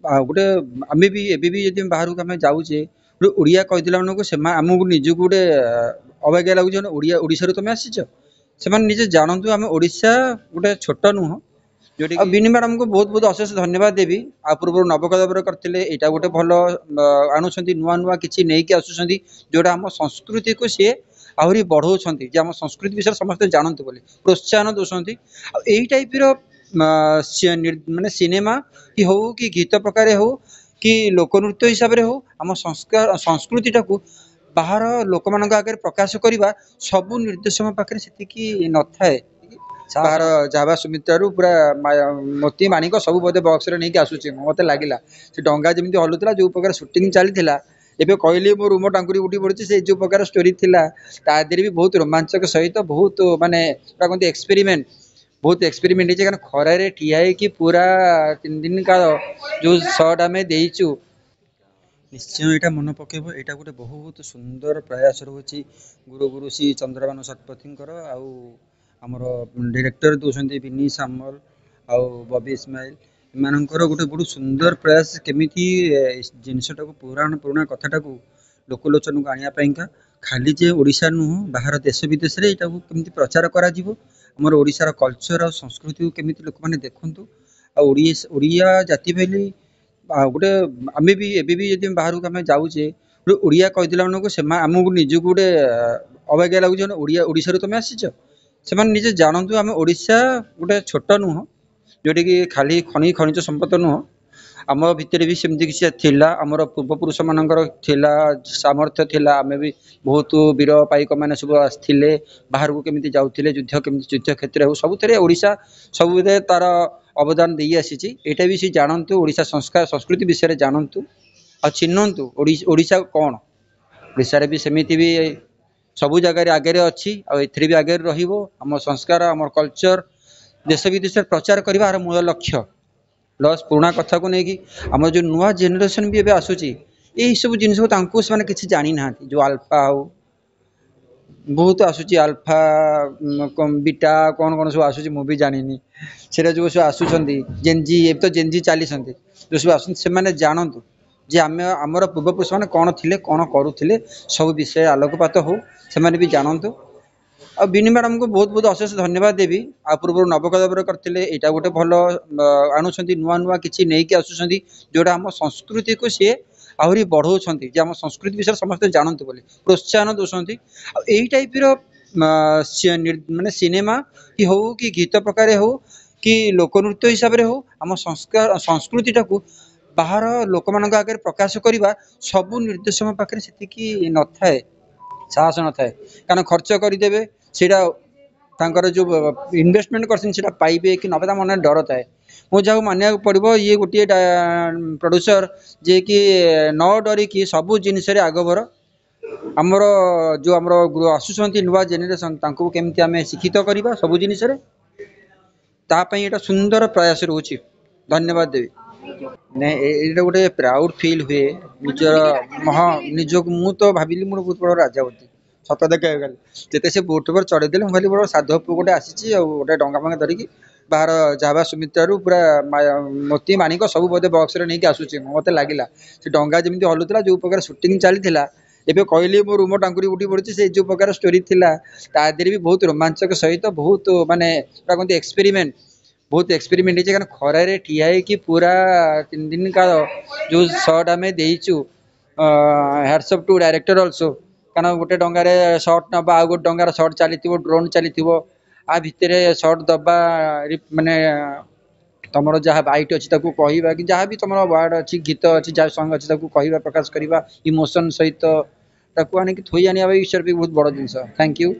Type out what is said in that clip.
गोटे आमे भी एबे भी यदि बाहर को आमे जाऊचे गोटे ओडिया कहिदिला मानको सेमा हमकु निजु गोटे अवज्ञा लागुचे ओडिसा रू तुमे आसीच सेमान निजे जानतु आमे ओडिसा गोटे छोट नुह जोटी बिनी मैडम को बहुत बहुत अशेष धन्यवाद देवी आ पूर्व नवकदबर करते यहाँ गोटे भल आणुंट नुआ नुआ कि नहीं कि आसुँच जोटा आम संस्कृति को सी आहरी बढ़ाऊँच जे आम संस्कृति विषय समस्त जानतु बोली प्रोत्साहन दौरान यही टाइप माने सिनेमा कि हो कि गीत प्रकार हो कि लोकनृत्य हिसाब से हो आम संस्कार संस्कृति टाक बाहर लोक मान आगे प्रकाश करवा सबू निर्देशक पाखे से न थाए बाहर जावा सुमित्रारू पूरा मोती माणिक सब बोधे बक्स नहीं आसूँ मत लगे से डंगा जमी हलुला जो प्रकार सुटिंग चली एबे कहली मो रूम टांकुरी उठी पड़ी से जो प्रकार स्टोरी थिला ता देहरे भी बहुत रोमांचक सहित बहुत माने कहते एक्सपेरिमेंट बहुत एक्सपेरिमेंट है खरारे ठिया कि पूरा 3 दिन काल जो शर्ट आम देचु निश्चय यहाँ मन पकेब यहाँ गोटे बहुत सुंदर प्रयास रोचे गुरु गुरु श्री चंद्रभानु शतपथी आमर डायरेक्टर दौरान विनी सामल आउ बबी इस्माइल एमानकर गोटे बहुत सुंदर प्रयास केमिति जिनसटा को पुराणा कथाटा को लोकलोचन को आने खाली जे ओडिशा नुह बाहर देश विदेश में यहाँ केमी प्रचार करमर ओडिशार कल्चर और संस्कृति को केमी लोक मैंने देखु आड़िया जाति बोली गोटे आमे भी एबे भी यदि बाहर को आमे जाऊचे गोटे ओडिया कहिदिला मानको हमकु निजु गोटे अवज्ञा लागुचे ओडिसा रू तुमे आसीच से निजे जानतु आम ओडिशा गोटे छोट नुह जोटी कि खाली खनिज संपद नुह आम भितर भी सेमती किसी थिला आमर पूर्वपुरुष मानकर थिला सामर्थ्य थिला आमे भी बहुत वीर पाइक मैंने सब आसते बाहर को केमी जाऊे युद्ध केमी युद्ध क्षेत्र हो सब ओडिशा सब तार अवदान दे आसी यहाँ भी सी जानतु ओडिशा संस्कार संस्कृति विषय जानतु आ चिन्हतु ओडिशा कौन ओडिशा भी सेमिति भी सबू जगार आगे अच्छी आगे भी आगे रम संस्कार आम कल्चर देश विदेश प्रचार करार मूल लक्ष्य प्लस पुराणा कथा को लेकिन आम जो नुआ जेनेरेशन भी आसूची यही सब जिन से किसी जानी ना जो आल्फा हो बहुत आसूची आल्फा बीटा कौन कौन सब आसूची मुझे जानी से जो सब आसुँच जेनजी ए तो जेनजी चली जो सब आसने जानतु जे आम आमर पूर्वपुरुष मैंने कौन थे कौन करुले सब विषय आलोकपात हो से भी जानतु आ बिनी मैडम को बहुत बहुत अशेष धन्यवाद देवी आ पूर्व नवकदबर करते यहाँ गोटे भल आणुंट नुआ नुआ कि नहीं कि आसुँच जोटा आम संस्कृति को सी आहरी बढ़ाऊँच जे आम संस्कृति विषय समस्त जानतु बोली प्रोत्साहन दौरान यही टाइप माने सिनेमा कि हो कि गीत प्रकार हो कि लोकनृत्य हिसाब से हो आम संस्कार संस्कृति टाक बाहर लोक मान आगे प्रकाश करवा सबू निर्देशक पाखे से न थाए साहस न थाए कारण खर्च करदे सीटा जो इन्वेस्टमेंट कर पाइबे कि नबे मन डर थाए मुझे मानिया पड़ो ये गोटे प्रोड्यूसर जे कि न डरिकी सबू जिनस आगभर आमर जो आमर आसुँच नुआ जेनेरेशन केमती आम शिक्षित करवा सबू जिनस यहाँ सुंदर प्रयास रोचे धन्यवाद देवी नहीं ये गोटे प्राउड फील हुए निजर हाँ निज मु तो भाविली मोर बहुत बड़ा राजावती सत देखा गल जिते से बोट पर चढ़ेदेले मुझे बड़ा साधु गोटे आसी गोटे डंगा फंगा धरिकी बाहर जावा सुमित्रारू पूरा मोती माणिक सब बोधे बक्स नहीं आसूँ मत लगे से डंगा जमी हलुला जो प्रकार सुटिंग चली एबे कहली मो रूम टांकुरी उठी पड़ी से जो प्रकार स्टोरी थिला ता देहरे भी बहुत रोमांचक सहित बहुत माने कहते एक्सपेरिमेंट बहुत एक्सपेरिमेंट है खरारे ठिया कि पूरा 3 दिन काल जो शर्ट आम देचु ह्याट्सअप टू डायरेक्टर अल्सो कारण गोटे डंगार सर्ट ना आ गोटे डंगार सर्ट चली ड्रोन चली आ भितर सर्ट दबा माने तुम जहाँ बाइट अच्छी कहवा कि जहाँ भी तुम वार्ड अच्छी गीत अच्छी जहाँ सॉन्ग अच्छी कहवा प्रकाश करवा इमोशन सहित आने थोई आने विषय भी बहुत बड़ जिन थैंक यू।